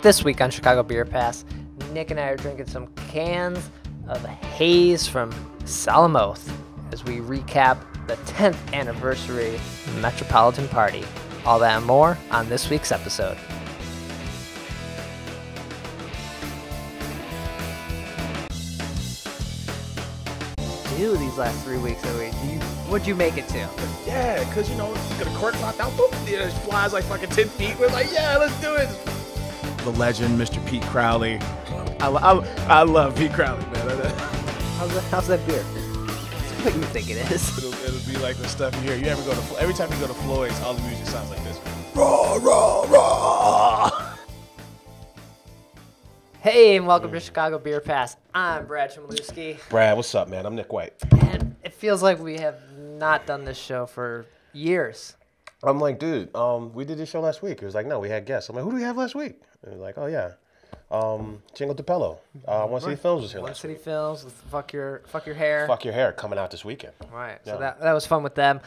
This week on Chicago Beer Pass, Nick and I are drinking some cans of haze from Solemn Oath as we recap the 10th anniversary Metropolitan Party. All that and more on this week's episode. Dude, these last 3 weeks, what'd you make it to? Yeah, because, you know, you get a cork popped out, boop, it flies like fucking 10 feet. We're like, yeah, let's do it. The legend, Mr. Pete Crowley. I love Pete Crowley, man. How's that beer? It's what you think it is. It'll be like the stuff you hear. You ever go to, every time you go to Floyd's, all the music sounds like this. Raw, raw, raw. Hey, and welcome to Chicago Beer Pass. I'm Brad Chmielewski. Brad, what's up, man? I'm Nick White. And it feels like we have not done this show for years. I'm like, dude, we did this show last week. It was like, no, we had guests. I'm like, who do we have last week? And it was like, oh, yeah. Jingle DePello. One City Films was here last week. One City Films with Fuck Your Hair. Fuck Your Hair coming out this weekend. Right. Yeah. So that was fun with them.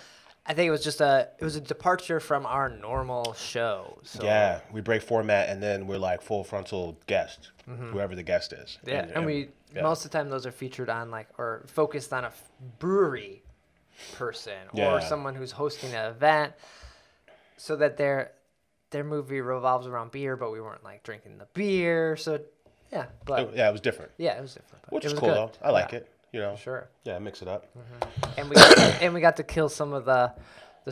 I think it was just a departure from our normal show. So. Yeah, we break format and then we're like full frontal guest, whoever the guest is. Yeah, and most of the time those are featured on or focused on a brewery person or someone who's hosting an event, so that their movie revolves around beer, but we weren't like drinking the beer. So yeah, but it was different. Yeah, it was different. Which is cool though. I like it. You know, sure. Yeah, mix it up. And we got to kill some of the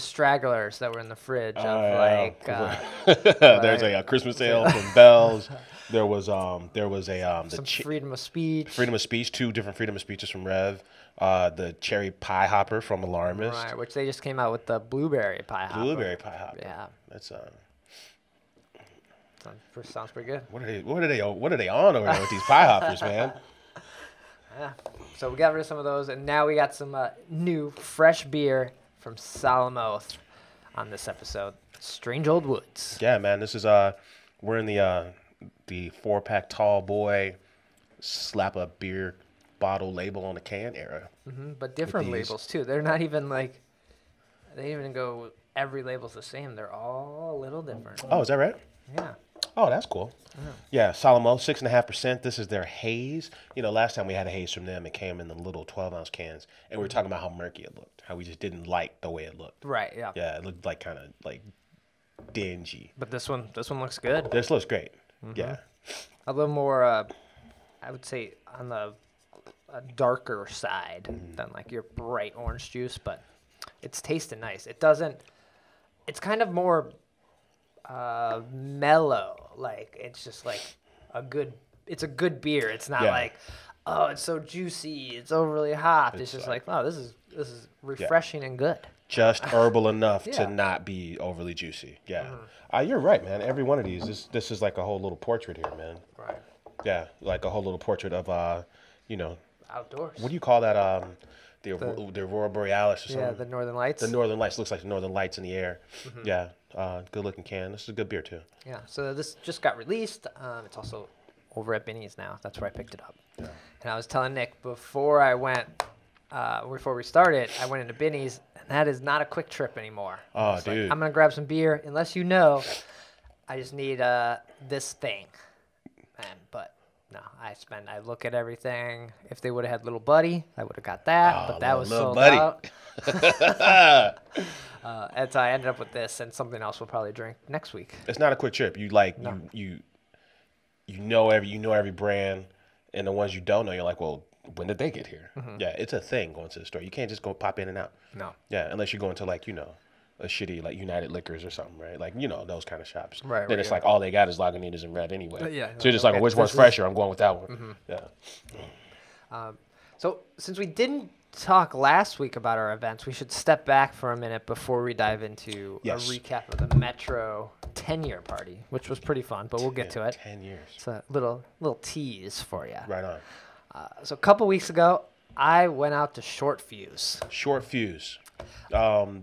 stragglers that were in the fridge. There's a Christmas ale from Bell's. There was some freedom of speech. Freedom of speech. 2 different freedom of speeches from Rev. The cherry pie hopper from Alarmist. Right, which they just came out with the blueberry pie hopper. Blueberry pie hopper. Yeah, that's sounds pretty good. What are they on over there with these pie hoppers, man? Yeah. So we got rid of some of those, and now we got some new, fresh beer from Solemn Oath on this episode. Strange Old Woods. Yeah, man. This is we're in the 4-pack tall boy, slap a beer bottle label on a can era. But different labels too. They're not even like they even go every label's the same. They're all a little different. Oh, is that right? Yeah. Oh, that's cool. Yeah, Solemn Oath, 6.5%. This is their haze. You know, last time we had a haze from them, it came in the little 12-ounce cans, and we were talking about how murky it looked, how we just didn't like the way it looked. Right. Yeah. Yeah, it looked like kind of like dingy. But this one looks good. This looks great. Yeah. A little more, I would say, on the darker side than like your bright orange juice, but it's tasting nice. It doesn't. It's kind of more mellow. Like it's just like it's a good beer. It's not like, oh, it's so juicy, it's overly hot. It's just like, oh, this is refreshing and good. Just herbal enough to not be overly juicy. Yeah. You're right, man. Every one of these, this is like a whole little portrait here, man. Right. Yeah, like a whole little portrait of outdoors. What do you call that? The Aurora Borealis or something. Yeah, the Northern Lights. The Northern Lights. Looks like the Northern Lights in the air. Yeah, good looking can. This is a good beer too. Yeah, so this just got released. It's also over at Binny's now. That's where I picked it up. Yeah. And I was telling Nick before we started, I went into Binny's, and that is not a quick trip anymore. Oh, dude. Like, I'm going to grab some beer. Unless you know, I just need this thing. But no, I look at everything. If they would have had Little Buddy, I would have got that, but that was sold out. And so I ended up with this and something else we'll probably drink next week. It's not a quick trip. You know every brand, and the ones you don't know, you're like, well, when did they get here? Yeah, it's a thing going to the store. You can't just go pop in and out. No. Yeah, unless you're going to like a shitty like United Liquors or something, right? Like those kind of shops. Right. Then it's like all they got is Lagunitas and Red anyway. Yeah. So you're just like, well, which one's fresher? I'm going with that one. Yeah. So since we didn't talk last week about our events, we should step back for a minute before we dive into a recap of the Metro 10-year party, which was pretty fun, but we'll get to it. 10 years. It's a little tease for you. Right on. So a couple weeks ago, I went out to Shortfuse. Shortfuse.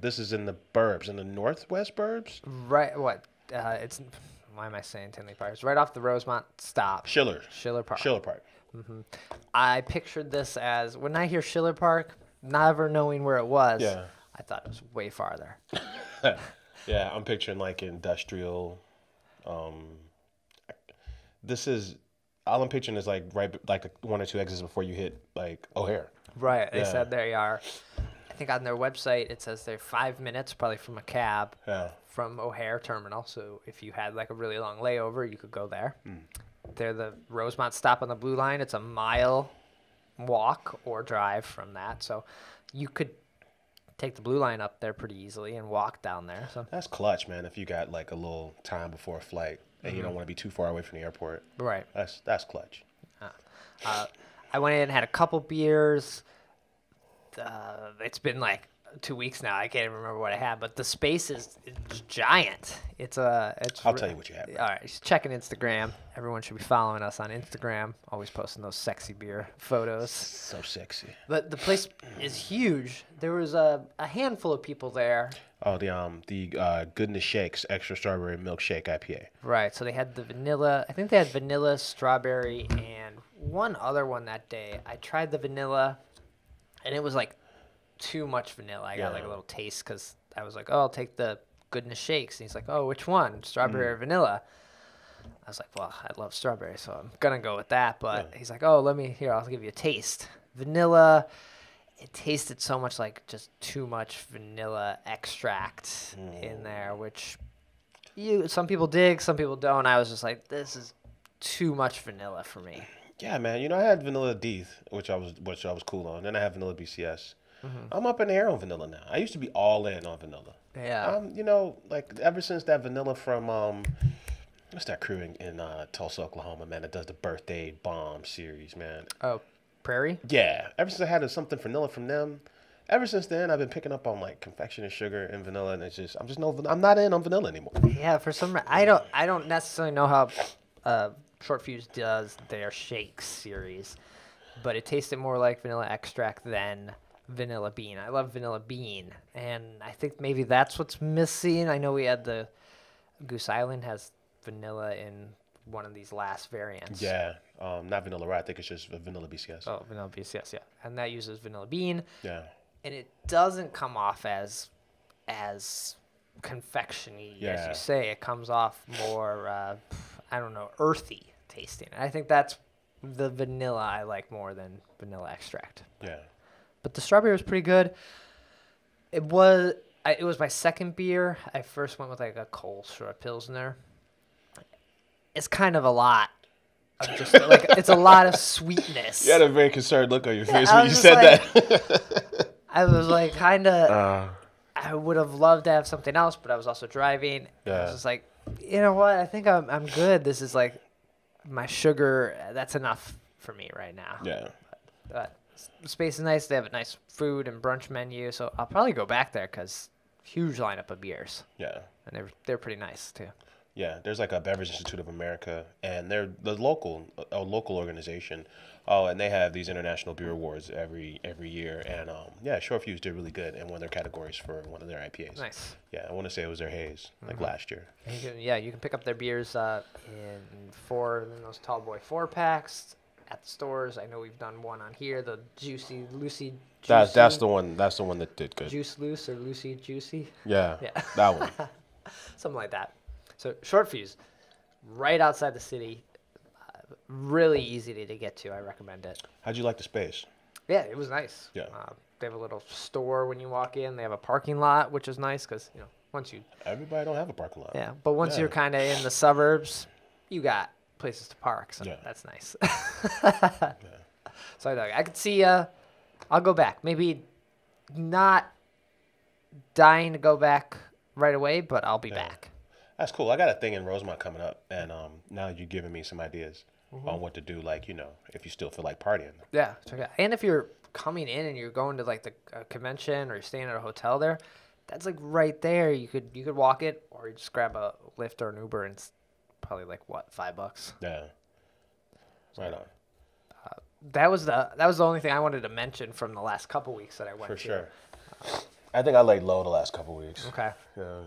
This is in the burbs, in the northwest burbs. Right. What? It's. Why am I saying Tinley Park? It's right off the Rosemont stop. Schiller Park. Schiller Park. I pictured this as, when I hear Schiller Park, never knowing where it was, I thought it was way farther. Yeah, I'm picturing like industrial this is all I'm picturing is like one or two exits before you hit like O'Hare. Right. They said they are. I think on their website it says they're 5 minutes probably from a cab from O'Hare Terminal. So if you had like a really long layover, you could go there. They're the Rosemont stop on the Blue Line. It's a mile walk or drive from that. So you could take the Blue Line up there pretty easily and walk down there. So that's clutch, man. If you got like a little time before a flight and you don't want to be too far away from the airport. Right. That's clutch. I went in and had a couple beers. It's been like 2 weeks now. I can't even remember what I had, but the space is giant. I'll tell you what you have. All right, just checking Instagram. Everyone should be following us on Instagram. Always posting those sexy beer photos. So sexy. But the place is huge. There was a handful of people there. Oh, the Goodness Shakes extra strawberry milkshake IPA. Right. So they had the vanilla. I think they had vanilla, strawberry, and one other one that day. I tried the vanilla, and it was like too much vanilla. I got like a little taste because I was like, oh, I'll take the Goodness Shakes. And he's like, oh, which one? Strawberry or vanilla? I was like, well, I love strawberry, so I'm going to go with that. But he's like, oh, I'll give you a taste. Vanilla, it tasted so much like just too much vanilla extract in there, which some people dig, some people don't. I was just like, this is too much vanilla for me. Yeah, man. I had vanilla D, which I was cool on. Then I have vanilla BCS. I'm up in the air on vanilla now. I used to be all in on vanilla. Yeah. Like ever since that vanilla from what's that crew in Tulsa, Oklahoma, man, that does the birthday bomb series, man. Oh, Prairie? Yeah. Ever since I had something vanilla from them, ever since then I've been picking up on like confectioner sugar and vanilla, and I'm not in on vanilla anymore. Yeah, for some reason I don't necessarily know how Shortfuse does their shakes series, but it tasted more like vanilla extract than vanilla bean. I love vanilla bean, and I think maybe that's what's missing. I know we had the Goose Island has vanilla in one of these last variants. Yeah, not vanilla rye. I think it's just vanilla BCS. Oh, vanilla BCS, yeah, and that uses vanilla bean. Yeah, and it doesn't come off as confectiony as you say. It comes off more I don't know, earthy tasting. I think that's the vanilla I like more than vanilla extract. Yeah. But the strawberry was pretty good. It was my second beer. I first went with like a Cole Short Pilsner. It's kind of a lot of just like it's a lot of sweetness. You had a very concerned look on your face when you said that. I was like kind of. I would have loved to have something else, but I was also driving. Yeah. I was just like, you know what? I think I'm good. This is like my sugar. That's enough for me right now. Yeah. But the space is nice. They have a nice food and brunch menu, so I'll probably go back there because huge lineup of beers. Yeah. And they're pretty nice too. Yeah, there's like a Beverage Institute of America, and they're a local organization. Oh, and they have these international beer awards every year, and Shortfuse did really good in one of their categories for one of their IPAs. Nice. Yeah, I want to say it was their haze like last year. You can pick up their beers in those tall boy 4-packs at the stores. I know we've done one on here, the Juicy Lucy. Juicy. That's the one that did good. Juice Loose or Lucy Juicy. Yeah. That one. Something like that. So Shortfuse, right outside the city, really easy to get to. I recommend it. How'd you like the space? Yeah, it was nice. Yeah. They have a little store when you walk in. They have a parking lot, which is nice because everybody don't have a parking lot. Yeah, but once you're kind of in the suburbs, you got places to park, so that's nice. So I could see. I'll go back. Maybe not dying to go back right away, but I'll be back. That's cool. I got a thing in Rosemont coming up, and now you're giving me some ideas on what to do, like, if you still feel like partying. Yeah, check it out. And if you're coming in and you're going to, like, the convention or you're staying at a hotel there, that's, like, right there. You could walk it, or you just grab a Lyft or an Uber, and it's probably, like, what, $5? Yeah. Right on. That was the only thing I wanted to mention from the last couple weeks that I went to. For sure. I think I laid low the last couple weeks. Okay. Yeah.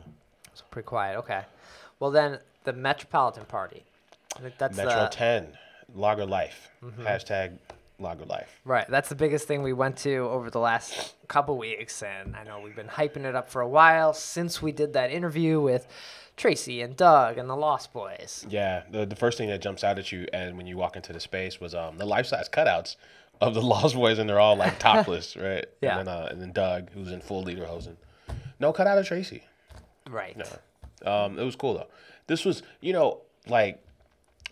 It's pretty quiet. Okay. Well, then the Metropolitan party. I think that's Metro 10, LagerLife. # LagerLife. Right. That's the biggest thing we went to over the last couple weeks. And I know we've been hyping it up for a while since we did that interview with Tracy and Doug and the Lost Boys. Yeah. The first thing that jumps out at you and when you walk into the space was the life-size cutouts of the Lost Boys, and they're all like topless, right? Yeah. And then Doug, who's in full lederhosen. No cutout of Tracy. Right. No. It was cool, though. This was, like,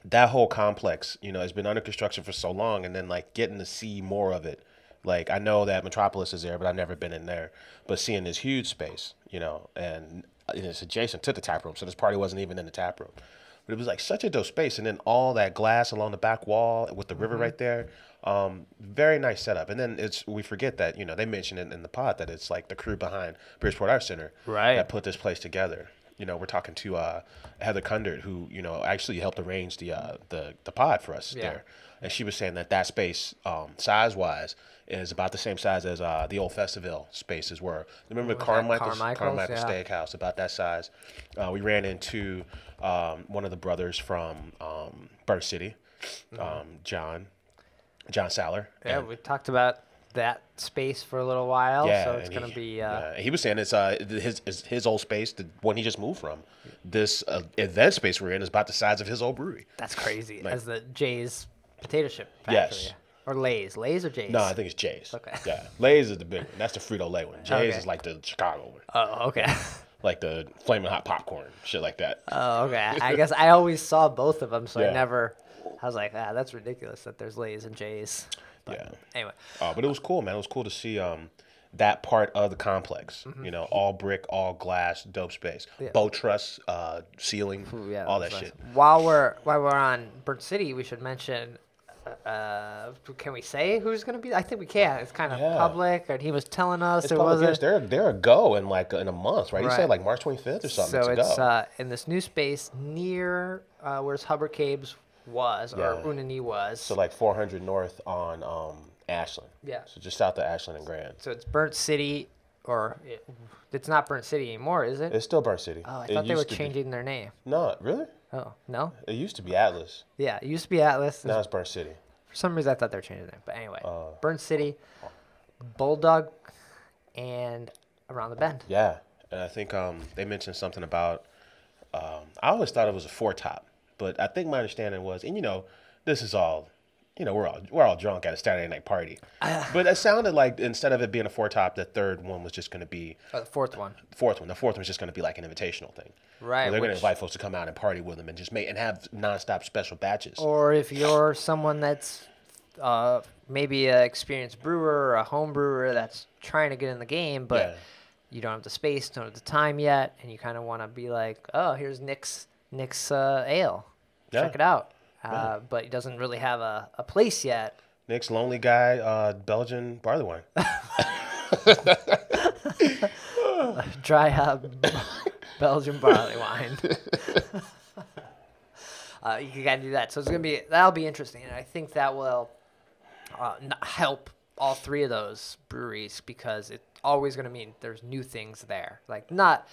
that whole complex, has been under construction for so long, and then, like, getting to see more of it. Like, I know that Metropolis is there, but I've never been in there. But seeing this huge space, and it's adjacent to the tap room, so this party wasn't even in the tap room. But it was, like, such a dope space, and then all that glass along the back wall with the river right there. Very nice setup. And then we forget that, they mentioned it in the pod that it's, like, the crew behind Bridgeport Arts Center that put this place together. We're talking to Heather Kundert, who actually helped arrange the pod for us there, and she was saying that space, size-wise, is about the same size as the old Festival spaces were. Remember Carmichael's Steakhouse, about that size. We ran into one of the brothers from Burnt City, John Saller. Yeah, we talked about that space for a little while, so it's going to be... he was saying it's his old space, the one he just moved from. This event space we're in is about the size of his old brewery. That's crazy. Like, as the Jay's potato chip factory. Yes. Or Lay's. Lay's or Jay's? No, I think it's Jay's. Okay. Yeah. Lay's is the big one. That's the Frito-Lay one. Jay's is like the Chicago one. Oh, okay. Like the flaming hot popcorn, shit like that. Oh, okay. I guess I always saw both of them, so I was like, that's ridiculous that there's Lay's and Jay's. But anyway. But it was cool, man. It was cool to see that part of the complex. All brick, all glass, dope space. Yeah. Bow truss, ceiling, all that shit. While we're on Burnt City, we should mention. Can we say who's going to be? I think we can. It's kind of public, and he was telling us it wasn't. They're a go in a month, right? You said like March 25th or something. So it's in this new space near where Hubbard Caves was, or Unani was. So like 400 north on Ashland. Yeah. So just south of Ashland and Grand. So it's Burnt City, or it's not Burnt City anymore, is it? It's still Burnt City. Oh, I thought they were changing their name. No, really? Oh, no? It used to be Atlas. Yeah, it used to be Atlas. Now it's Burnt City. For some reason, I thought they were changing their name. But anyway, Burnt City, Bulldog, and Around the Bend. Yeah, and I think they mentioned something about, I always thought it was a four-top. But I think my understanding was, and this is all, we're all drunk at a Saturday night party. But it sounded like instead of it being a four-top, the third one was just going to be... the fourth one. The fourth one was just going to be like an invitational thing. Right. They're going to invite folks to come out and party with them and just have nonstop special batches. Or if you're someone that's maybe an experienced brewer or a home brewer that's trying to get in the game, but you don't have the space, don't have the time yet, and you kind of want to be like, oh, here's Nick's ale. Check it out. But he doesn't really have a place yet. Nick's Lonely Guy Belgian barley wine. Dry Belgian barley wine. You gotta do that. So that'll be interesting, and I think that will help all three of those breweries because it's always gonna mean there's new things there. Like not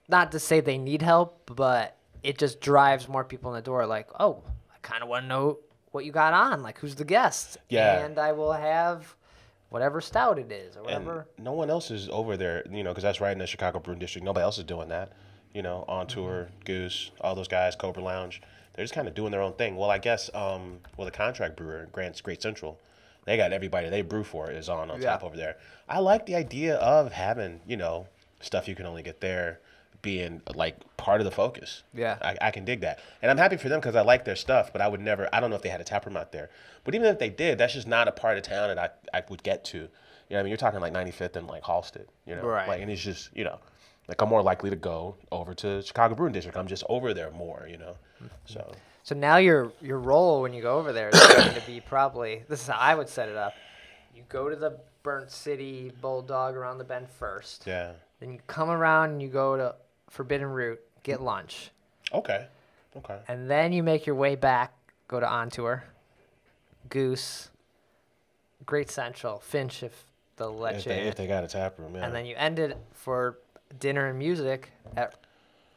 to say they need help, but it just drives more people in the door. Like, oh, I kind of want to know what you got on. Like, who's the guest? Yeah. And I will have whatever stout it is or whatever. And no one else is over there, because that's right in the Chicago Brewing District. Nobody else is doing that. On tour, Goose, all those guys, Cobra Lounge. They're just kind of doing their own thing. Well, I guess, the contract brewer, Great Central, they got everybody they brew for is on top over there. I like the idea of having, stuff you can only get there being like part of the focus. Yeah. I can dig that. And I'm happy for them because I like their stuff, but I don't know if they had a taproom out there. But even if they did, that's just not a part of town that I would get to. You're talking like 95th and like Halstead, Right. Like, and it's just, like I'm more likely to go over to Chicago Brewing District. I'm just over there more, So now your role when you go over there is going to be probably, this is how I would set it up. You go to the Burnt City Bulldog Around the Bend first. Yeah. Then you come around and you go to Forbidden Root, get lunch. Okay. And then you make your way back, go to On Tour, Goose, Great Central, Finch if they'll let you in. If they got a tap room, yeah. And then you end it for dinner and music at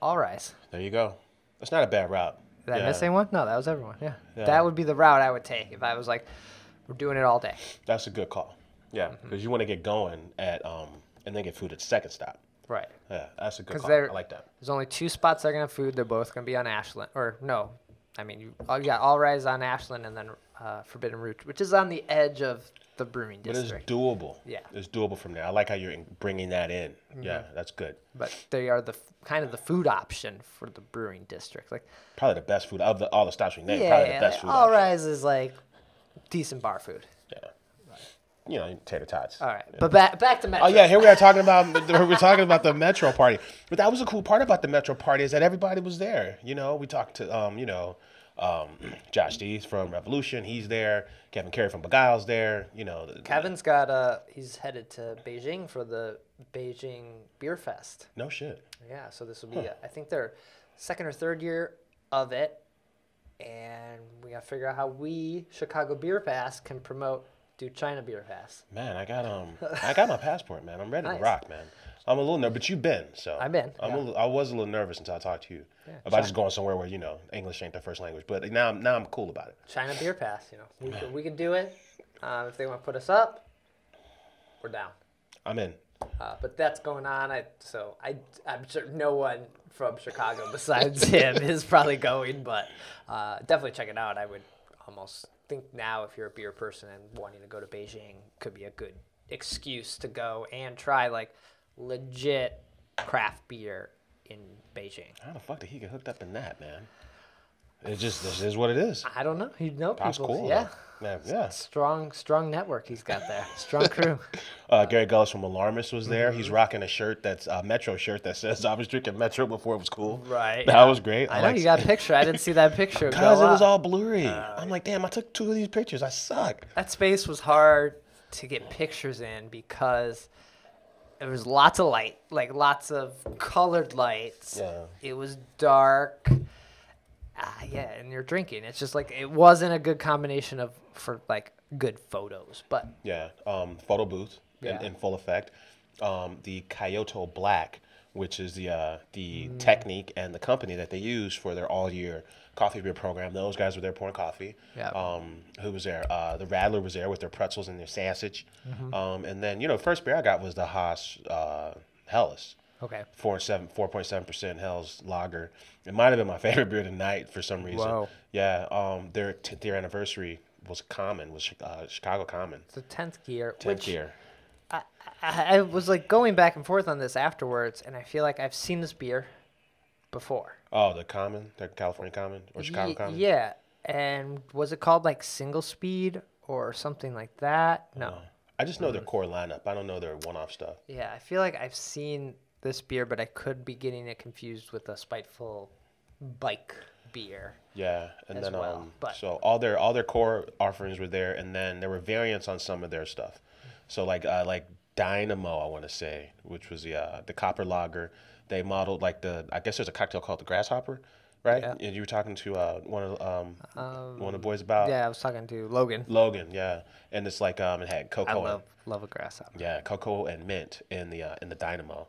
All Rise. There you go. That's not a bad route. Did I miss anyone? No, that was everyone, yeah. That would be the route I would take if I was like, We're doing it all day. That's a good call. Yeah, because you want to get going at and then get food at the second stop. Right. Yeah, that's a good call. I like that. There's only 2 spots that are going to have food. They're both going to be on Ashland. Or, no. I mean, you got All Rise on Ashland and then Forbidden Root, which is on the edge of the brewing district. But it's doable. Yeah. It's doable from there. I like how you're bringing that in. Yeah, that's good. But they are the kind of the food option for the brewing district. Like probably the best food of all the stops we named. Yeah, probably the best food All option. Rise is like decent bar food. Yeah. You know, tater tots. All right, yeah. but back to Metro. Oh yeah, here we are talking about the Metro party. But that was a cool part about the Metro party is that everybody was there. You know, we talked to Josh Dees from Revolution. He's there. Kevin Carey from Beguile's there. You know, Kevin's got he's headed to Beijing for the Beijing Beer Fest. No shit. Yeah, so this will be I think their second or third year of it, and we got to figure out how we Chicago Beer Pass can promote. Do China Beer Pass. Man, I got my passport, man. I'm ready to rock, man. I'm a little nervous, but you've been, so. I've been. I was a little nervous until I talked to you about just going somewhere where English ain't their first language. But now I'm cool about it. China Beer Pass, we can do it. If they want to put us up, we're down. I'm in. But that's going on. I'm sure no one from Chicago besides him is probably going, but definitely check it out. I would almost think now if you're a beer person and wanting to go to Beijing could be a good excuse to go and try like legit craft beer in Beijing. How the fuck did he get hooked up in that, man? This is what it is. I don't know. You know people. That's cool. Yeah. Yeah. Strong network he's got there. Strong crew. Gary Gullis from Alarmist was there. He's rocking a shirt that's a Metro shirt that says I was drinking Metro before it was cool. Right. That was great. I know you got a picture. I didn't see that picture. Because it was all blurry. I'm like, damn, I took 2 of these pictures. I suck. That space was hard to get pictures in because there was lots of light, like lots of colored lights. Yeah. It was dark. Yeah, and you're drinking. It's just like it wasn't a good combination for like good photos, but yeah, photo booth in full effect. The Kyoto Black, which is the technique and the company that they use for their all year coffee beer program. Those guys were there pouring coffee. Yeah. Who was there? The Radler was there with their pretzels and their sausage. And then first beer I got was the Haas Helles. Okay. 4.7% Hell's Lager. It might have been my favorite beer tonight for some reason. Whoa. Yeah. Their 10th year anniversary was Chicago Common. It's the 10th year. 10th year. I was like going back and forth on this afterwards, and I feel like I've seen this beer before. Oh, the California Common or Chicago Common? Yeah. And was it called like Single Speed or something like that? No. I just know their core lineup. I don't know their one-off stuff. Yeah, I feel like I've seen this beer, but I could be getting it confused with a Spiteful Bike beer. Yeah, and then well, so all their core offerings were there, and then there were variants on some of their stuff. So like Dynamo, I want to say, which was the copper lager. They modeled I guess there's a cocktail called the Grasshopper, right? Yeah. And you were talking to one of the boys about. Yeah, I was talking to Logan. Logan, yeah, and it's like it had cocoa. I love a Grasshopper. Yeah, cocoa and mint in the Dynamo.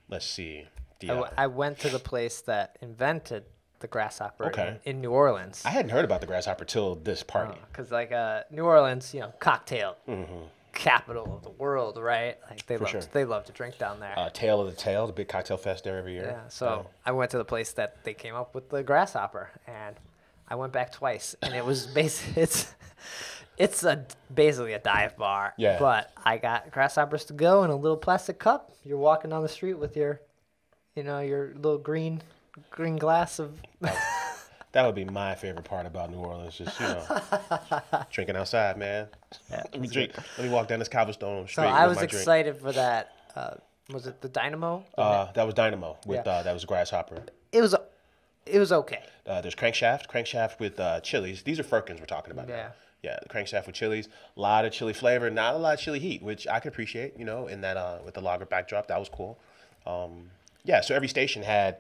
Let's see. I went to the place that invented the Grasshopper Okay. in New Orleans. I hadn't heard about the Grasshopper till this party. Because New Orleans, cocktail capital of the world, right? Like they love to drink down there. Tail of the Tail, the big cocktail fest there every year. Yeah. So I went to the place that they came up with the Grasshopper, and I went back twice, and it was basically basically a dive bar. Yeah. But I got Grasshoppers to go in a little plastic cup. You're walking down the street with your little green glass of. That would be my favorite part about New Orleans, just drinking outside, man. Yeah, Let me walk down this cobblestone street. So I was excited for that. Was it the Dynamo? That was Dynamo with that was Grasshopper. It was okay. There's Crankshaft with chilies. These are Firkins we're talking about. Yeah. Now. Yeah, the Crankshaft with chilies. A lot of chili flavor, not a lot of chili heat, which I could appreciate. In that with the lager backdrop, that was cool. So every station had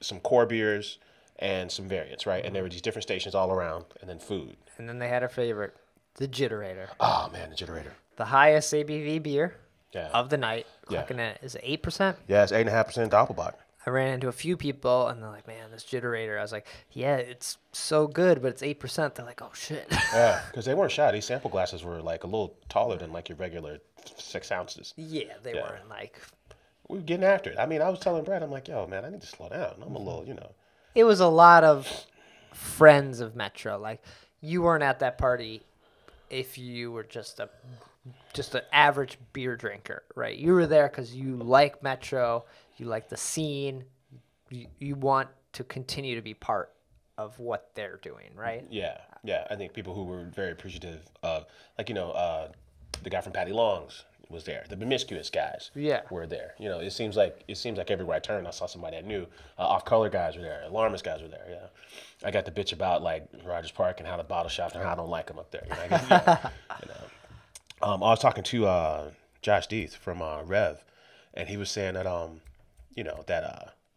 some core beers and some variants, right? And there were these different stations all around, and then food. And then they had our favorite, the Jitterator. Oh man, the Jitterator. The highest ABV beer of the night. Yeah. Is it 8%? Yeah, it's 8.5% Doppelbock. I ran into a few people, and they're like, "Man, this jitterator." I was like, "Yeah, it's so good, but it's 8%." They're like, "Oh shit." Yeah, because they weren't shy. These sample glasses were like a little taller than like your regular 6 ounces. Yeah, they weren't like. We were getting after it. I mean, I was telling Brad, I'm like, yo, man, I need to slow down. I'm a little, It was a lot of friends of Metro. Like, you weren't at that party if you were just an average beer drinker, right? You were there because you like Metro, you like the scene, you want to continue to be part of what they're doing, right? Yeah. I think people who were very appreciative of, like, the guy from Patty Long's was there. The promiscuous guys were there. It seems like everywhere I turned, I saw somebody I knew. Off-color guys were there. Alarmist guys were there. Yeah. I got to bitch about like Rogers Park and how the bottle shops and how I don't like them up there. I was talking to Josh Deeth from Rev, and he was saying that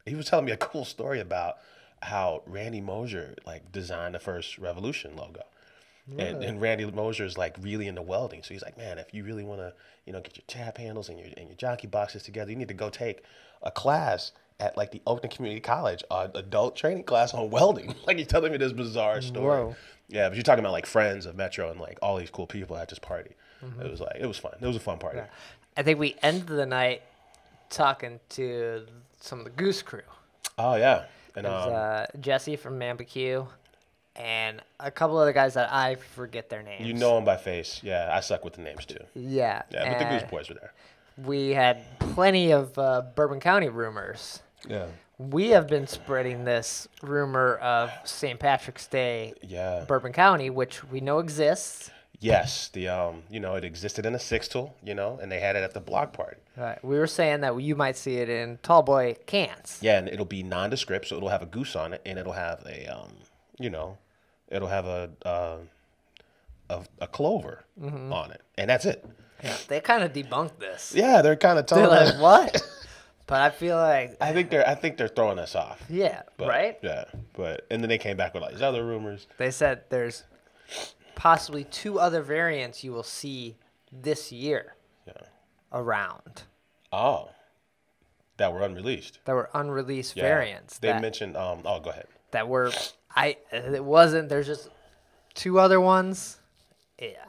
he was telling me a cool story about how Randy Mosier like designed the first Revolution logo. Really? And Randy Mosier is like really into welding, so he's like, man, if you really want to, get your tap handles and your jockey boxes together, you need to go take a class at like the Oakland Community College, adult training class on welding. Like he's telling me this bizarre story. Whoa. Yeah, but you're talking about like friends of Metro and like all these cool people at this party. Mm-hmm. It was fun. It was a fun party. Yeah. I think we ended the night talking to some of the Goose crew. Oh yeah, and Jesse from Mambacue. And a couple other guys that I forget their names. You know them by face. Yeah, I suck with the names too. Yeah. Yeah, but the Goose Boys were there. We had plenty of Bourbon County rumors. Yeah. We have been spreading this rumor of St. Patrick's Day, Bourbon County, which we know exists. Yes, it existed in a six-tool, and they had it at the block party. Right. We were saying that you might see it in Tallboy cans. Yeah, and it'll be nondescript, so it'll have a goose on it, and it'll have it'll have a clover on it, and that's it. Yeah, they kind of debunked this. Yeah, they're kind of telling us what. But I feel like I think they're throwing us off. Yeah, right. Yeah, and then they came back with all these other rumors. They said there's possibly 2 other variants you will see this year. Yeah. Around. Oh. That were unreleased. Variants. They mentioned. Go ahead. That were. It wasn't. There's just 2 other ones.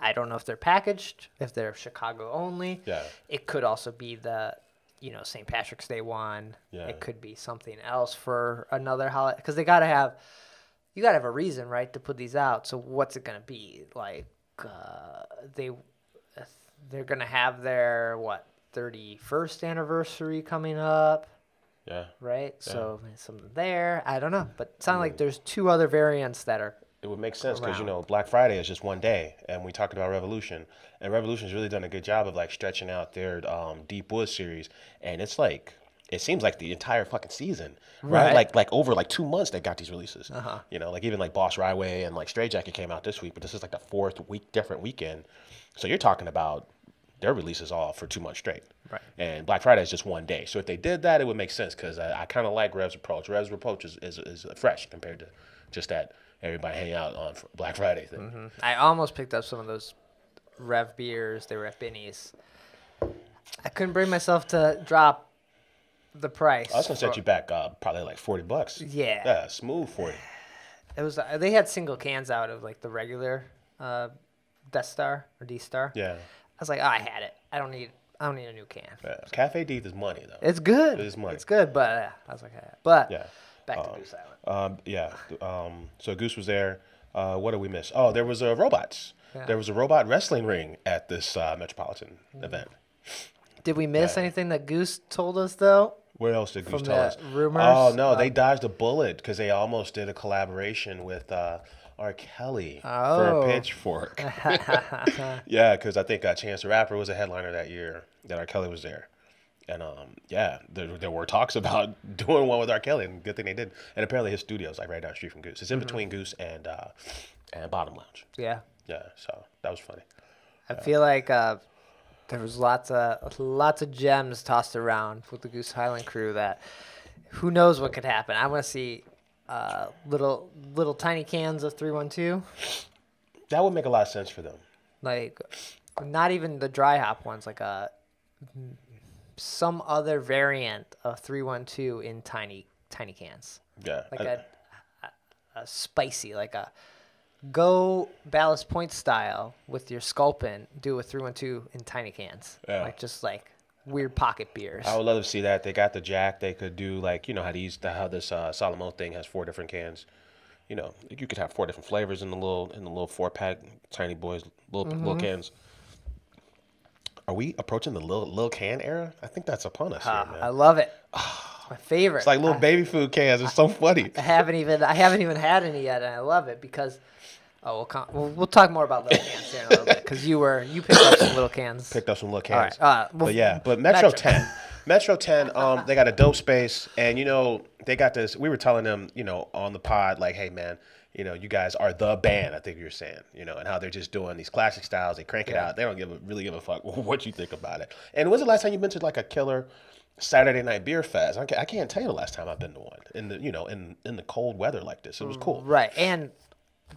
I don't know if they're packaged, if they're Chicago only. Yeah. It could also be the, St. Patrick's Day one. Yeah. It could be something else for another holiday, because you gotta have a reason, right, to put these out. So what's it gonna be like? They're gonna have their 31st anniversary coming up. Yeah. Right? Yeah. So something there. I don't know. But it sounds like there's 2 other variants that are. It would make sense because, Black Friday is just one day. And we talked about Revolution. And Revolution's really done a good job of like stretching out their Deep Woods series. And it's like, it seems like the entire fucking season. Right? Like over like 2 months they got these releases. Uh-huh. Like even like Boss Ryway and like Stray Jacket came out this week. But this is like the 4th different weekend. So you're talking about their releases all for 2 months straight. Right. And Black Friday is just one day. So if they did that, it would make sense because I kind of like Rev's approach. Rev's approach is fresh compared to just that everybody hang out on Black Friday thing. Mm-hmm. I almost picked up some of those Rev beers. They were at Binny's. I couldn't bring myself to drop the price. I was going to set you back probably like $40. Yeah. Yeah, smooth 40. It was. They had single cans out of like the regular Death Star or D-Star. Yeah. I was like, I had it. I don't need a new can. Yeah. Cafe Deeth is money, though. It's good. It is money. It's good, but I was like, back to Goose Island. So Goose was there. What did we miss? Oh, there was robots. Yeah. There was a robot wrestling ring at this Metropolitan event. Did we miss anything that Goose told us, though? What else did Goose tell us? Rumors? Oh, no, they dodged a bullet because they almost did a collaboration with R. Kelly for a Pitchfork. Yeah, because I think Chance the Rapper was a headliner that year that R. Kelly was there. And, there were talks about doing one with R. Kelly, and good thing they did. And apparently his studio's like right down the street from Goose. It's in between Goose and Bottom Lounge. Yeah. Yeah, so that was funny. I feel like there was lots of gems tossed around with the Goose Highland crew that who knows what could happen. I want to see little tiny cans of 312. That would make a lot of sense for them. Like, not even the dry hop ones, like some other variant of 312 in tiny cans. Yeah. Like a spicy, like a go Ballast Point style with your Sculpin, do a 312 in tiny cans. Yeah. Like just like weird pocket beers. I would love to see that. They got the Jack. They could do like, you know, how this Solemn Oath thing has 4 different cans. You know, you could have 4 different flavors in the little 4-pack, tiny boys, little cans. Are we approaching the little can era? I think that's upon us here, man. I love it. My favorite. It's like little baby food cans. It's so funny. I haven't even had any yet, and I love it because we'll talk more about little cans here in a little bit because you picked up some little cans. Picked up some little cans. All right. But Metro 10. Metro 10, they got a dope space, and, you know, they got this. We were telling them, you know, on the pod, like, hey, man, you know, you guys are the band, I think you were saying, you know, and how they're just doing these classic styles. They crank it out. They don't really give a fuck what you think about it. And when's the last time you've been to, like, a killer Saturday night beer fest? I can't tell you the last time I've been to one in the, you know, in the cold weather like this. It was cool. Right, and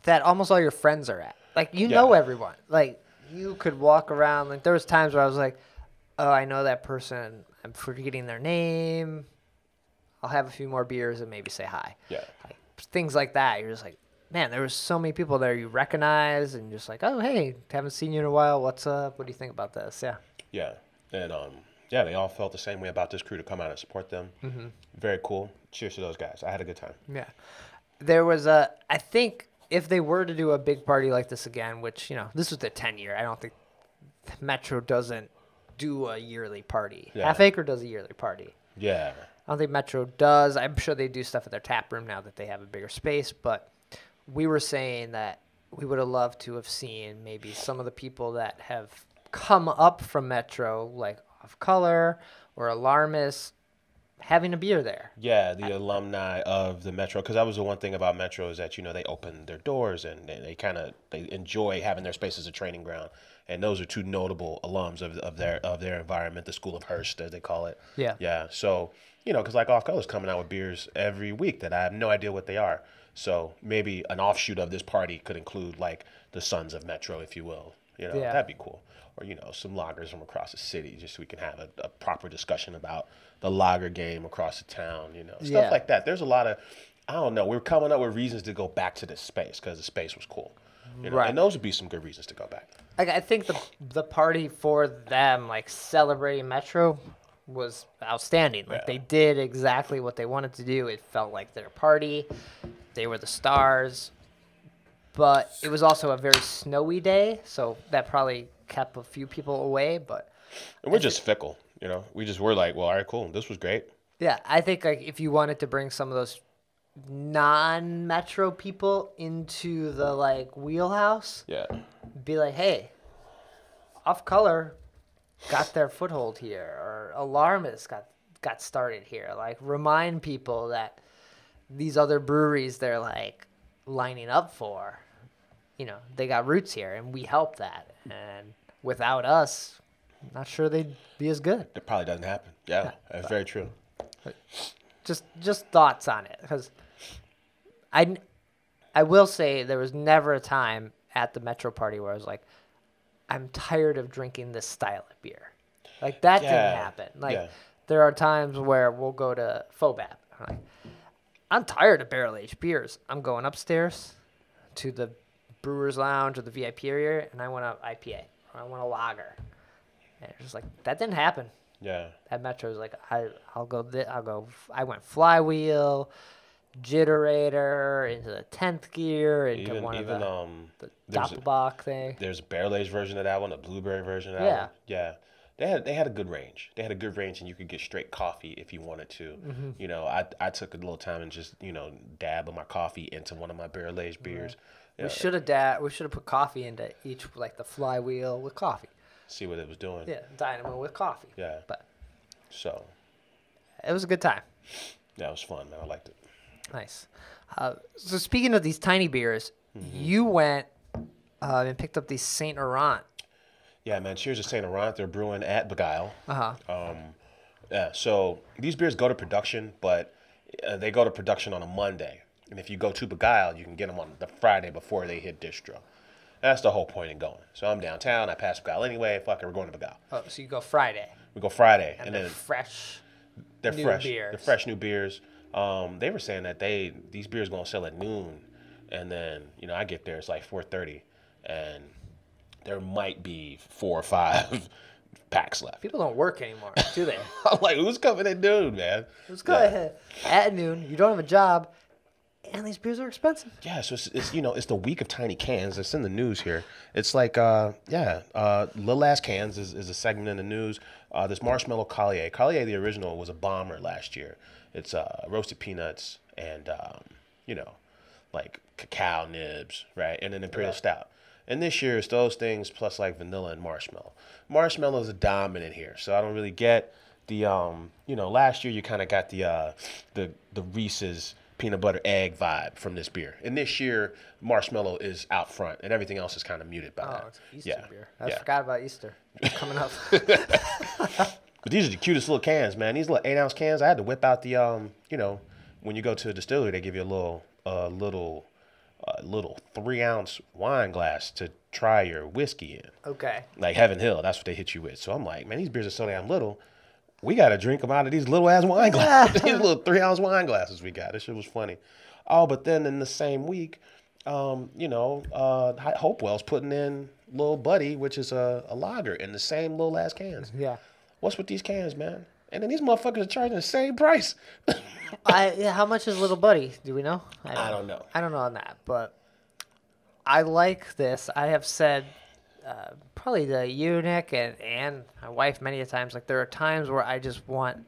that almost all your friends are at. Like, you know everyone. Like, you could walk around. Like, there was times where I was like, oh, I know that person. I'm forgetting their name. I'll have a few more beers and maybe say hi. Yeah. Like, things like that. You're just like, man, there was so many people there you recognize and just like, oh, hey, haven't seen you in a while. What's up? What do you think about this? Yeah. Yeah. And, they all felt the same way about this crew to come out and support them. Mm-hmm. Very cool. Cheers to those guys. I had a good time. Yeah. There was I think if they were to do a big party like this again, which, you know, this was their 10 year. I don't think Metro doesn't do a yearly party. Yeah. Half Acre does a yearly party. Yeah. I don't think Metro does. I'm sure they do stuff at their tap room now that they have a bigger space, but we were saying that we would have loved to have seen maybe some of the people that have come up from Metro, like Off Color or Alarmist, having a beer there. Yeah, the alumni of the Metro, because that was the one thing about Metro is that, you know, they open their doors and they enjoy having their space as a training ground. And those are 2 notable alums of their environment, the School of Hearst, as they call it. Yeah. Yeah. So, you know, because like Off Color's coming out with beers every week that I have no idea what they are. So maybe an offshoot of this party could include like the Sons of Metro, if you will. You know, that'd be cool. Or, you know, some lagers from across the city, just so we can have a proper discussion about the lager game across the town, you know, stuff like that. There's a lot of, I don't know, we're coming up with reasons to go back to this space because the space was cool. You know? Right. And those would be some good reasons to go back. I think the party for them, like celebrating Metro, was outstanding. Like they did exactly what they wanted to do. It felt like their party. They were the stars. But it was also a very snowy day, so that probably kept a few people away. But and we're just fickle, you know. We're like, well, all right, cool. This was great. Yeah, I think like if you wanted to bring some of those non-Metro people into the like wheelhouse, be like, hey, Off Color got their foothold here, or Alarmist got started here. Like, remind people that these other breweries they're like lining up for, you know, they got roots here, and we help that. And without us, I'm not sure they'd be as good. It probably doesn't happen. Yeah, that's very true. Just thoughts on it, because I will say there was never a time at the Metro party where I was like, I'm tired of drinking this style of beer. Like, that didn't happen. Like, there are times where we'll go to Fobab. I'm tired of barrel-aged beers. I'm going upstairs to the Brewer's Lounge or the VIP area, and I want an IPA or I want a lager. And it's just like, that didn't happen. Yeah. At Metro's like, I'll go. I went Flywheel, Jitterator, into the 10th gear, into the Doppelbock thing. There's a barrel-aged version of that one, a blueberry version of that one. Yeah. They had a good range. They had a good range, and you could get straight coffee if you wanted to. Mm-hmm. You know, I took a little time and just, you know, dab of my coffee into one of my barrel-aged beers. We should have put coffee into each, like the Flywheel with coffee. See what it was doing. Yeah, Dynamo with coffee. Yeah. But so it was a good time. Yeah, it was fun, man. I liked it. Nice. So speaking of these tiny beers, you went and picked up these Saint Laurent. Yeah, man. Cheers to Saint Laurent. They're brewing at Beguile. Uh-huh. So these beers go to production, but they go to production on a Monday. And if you go to Beguile, you can get them on the Friday before they hit distro. That's the whole point of going. So I'm downtown. I pass Beguile anyway. Fuck it, we're going to Beguile. Oh, so you go Friday. We go Friday, and then fresh. They're Beers. They're fresh new beers. They were saying that these beers gonna sell at noon, and then I get there, it's like 4:30, and there might be 4 or 5 packs left. People don't work anymore, do they? I'm like, who's coming at noon, man? Who's coming at noon? You don't have a job, and these beers are expensive. Yeah, so it's the week of tiny cans. It's in the news here. It's like little ass cans is a segment in the news. This marshmallow Collier. Collier, the original, was a bomber last year. It's roasted peanuts and like cacao nibs, right, and an imperial stout. And this year it's those things plus like vanilla and marshmallow. Marshmallow is dominant here, so I don't really get the last year you kind of got the Reese's peanut butter egg vibe from this beer, and this year marshmallow is out front, and everything else is kind of muted by that. It's Easter beer. I forgot about Easter. It's coming up. But these are the cutest little cans, man. These little 8-ounce cans. I had to whip out the when you go to a distillery, they give you a little 3-ounce wine glass to try your whiskey in. Okay. Like Heaven Hill, that's what they hit you with. So I'm like, man, these beers are so damn little. We got to drink them out of these little ass wine glasses. These little 3-ounce wine glasses we got. This shit was funny. Oh, but then in the same week, Hopewell's putting in Little Buddy, which is a lager, in the same little ass cans. Yeah. What's with these cans, man? And then these motherfuckers are charging the same price. How much is Little Buddy? Do we know? I don't know. I don't know on that, but I like this. I have said probably to you, Nick, and my wife many a times, like there are times where I just want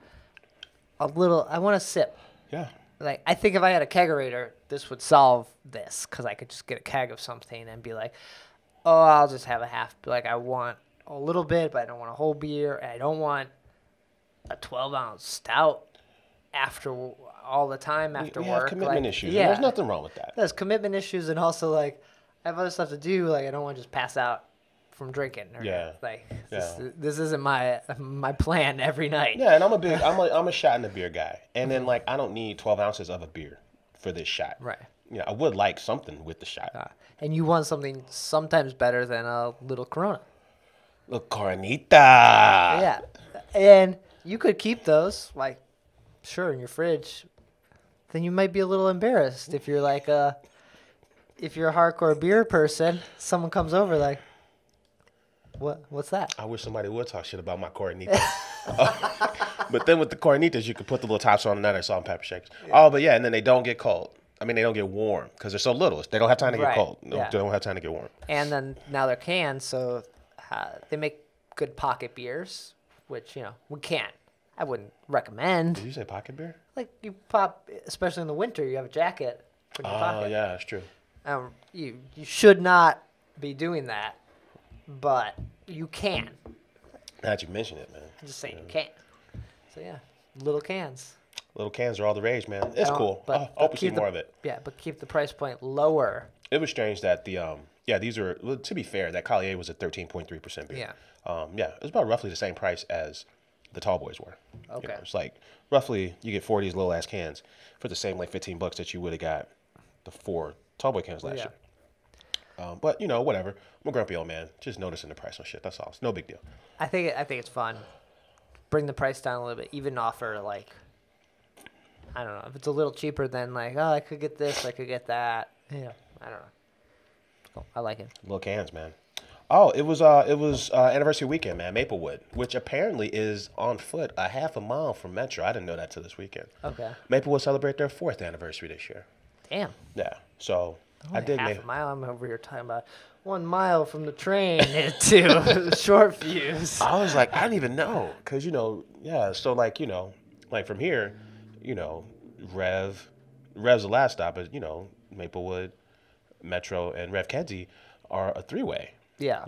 I want a sip. Yeah. Like I think if I had a kegerator, this would solve this because I could just get a keg of something and be like, oh, I'll just have a half. Like I want a little bit, but I don't want a whole beer. And I don't want a 12-ounce stout all the time after work. We have commitment issues. Yeah, there's nothing wrong with that. There's commitment issues, and also like I have other stuff to do. Like I don't want to just pass out from drinking. This isn't my plan every night. Yeah, and I'm a shot in the beer guy, and then like I don't need 12 ounces of a beer for this shot. Right. I would like something with the shot. And you want something sometimes better than a little Corona. Little Coronita. Yeah, and you could keep those in your fridge. Then you might be a little embarrassed if you're like if you're a hardcore beer person. Someone comes over like, what's that? I wish somebody would talk shit about my Coronitas. But then with the Coronitas, you could put the little tops on another salt and pepper shakers. Yeah. Oh, but yeah, and then they don't get cold. I mean, they don't get warm because they're so little. They don't have time to get cold. They don't have time to get warm. And then now they're canned, so they make good pocket beers, which, we can't. I wouldn't recommend. Did you say pocket beer? Like you pop, especially in the winter, you have a jacket. Put in your pocket. Oh, yeah, that's true. You should not be doing that, but you can. Now that you mention it, man. I'm just saying you can. So yeah, little cans. Little cans are all the rage, man. It's cool. I hope we see more of it. Yeah, but keep the price point lower. It was strange that these are, to be fair, that Collier was a 13.3% beer. Yeah. It was about roughly the same price as the Tall Boys were. Okay. It's like roughly you get 4 of these little ass cans for the same like $15 that you would have got the 4 Tall Boy cans last year. But whatever. I'm a grumpy old man. Just noticing the price on shit. That's all. It's no big deal. I think it's fun. Bring the price down a little bit. Even offer I don't know, if it's a little cheaper than I could get this, I could get that. Yeah, I don't know. Cool. I like it. Little cans, man. Oh, it was anniversary weekend, man. Maplewood, which apparently is on foot a half a mile from Metro. I didn't know that till this weekend. Okay. Maplewood celebrate their 4th anniversary this year. Damn. Yeah. So I dig half a mile. I'm over here talking about 1 mile from the train to Shortfuse. I was like, I didn't even know, cause So like from here, Rev's the last stop, is Maplewood, Metro, and Rev Kedzie are a 3-way. Yeah.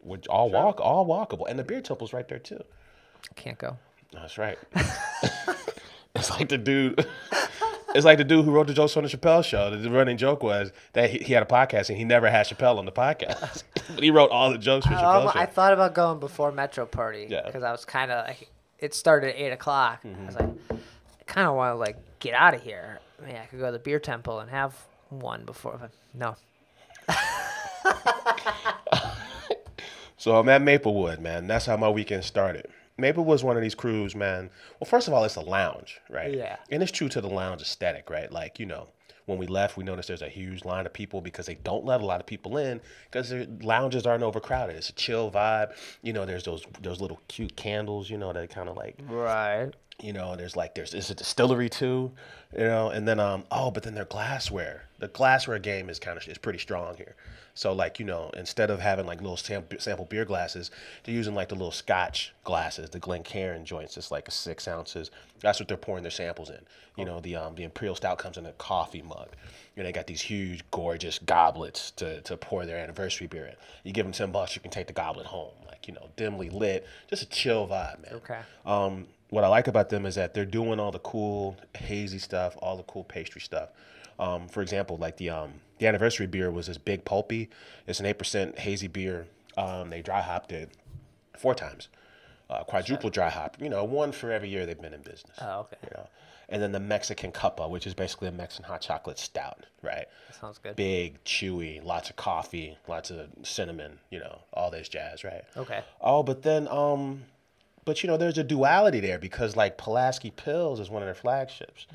Which all walkable, and the beer temple's right there too. Can't go. That's right. It's like the dude. It's like the dude who wrote the jokes on the Chappelle show. The running joke was that he had a podcast and he never had Chappelle on the podcast, but he wrote all the jokes for Chappelle show. I thought about going before Metro Party because I was kind of it started at 8:00. Mm-hmm. I was like, I kind of want to get out of here. I mean, I could go to the beer temple and have one before, but no. So I'm at Maplewood, man. That's how my weekend started. Maplewood's one of these crews, man. Well, first of all, it's a lounge, right? Yeah. And it's true to the lounge aesthetic, right? Like, when we left, we noticed there's a huge line of people because they don't let a lot of people in because their lounges aren't overcrowded. It's a chill vibe. There's those little cute candles, that kind of like. Right. There's a distillery too, and then but then their glassware. The glassware game is pretty strong here. So instead of having like little sample beer glasses, they're using like the little Scotch glasses, the Glencairn joints. It's like 6 ounces. That's what they're pouring their samples in. The Imperial Stout comes in a coffee mug. They got these huge, gorgeous goblets to pour their anniversary beer in. You give them $10, you can take the goblet home. Dimly lit, just a chill vibe, man. Okay. What I like about them is that they're doing all the cool hazy stuff, all the cool pastry stuff. For example, like the anniversary beer was this big pulpy. It's an 8% hazy beer. They dry hopped it 4 times, quadruple dry hop. One for every year they've been in business. Oh, okay. And then the Mexican cuppa, which is basically a Mexican hot chocolate stout, right? That sounds good. Big, chewy, lots of coffee, lots of cinnamon, all this jazz, right? Okay. Oh, but then But there's a duality there because like Pulaski Pills is one of their flagships,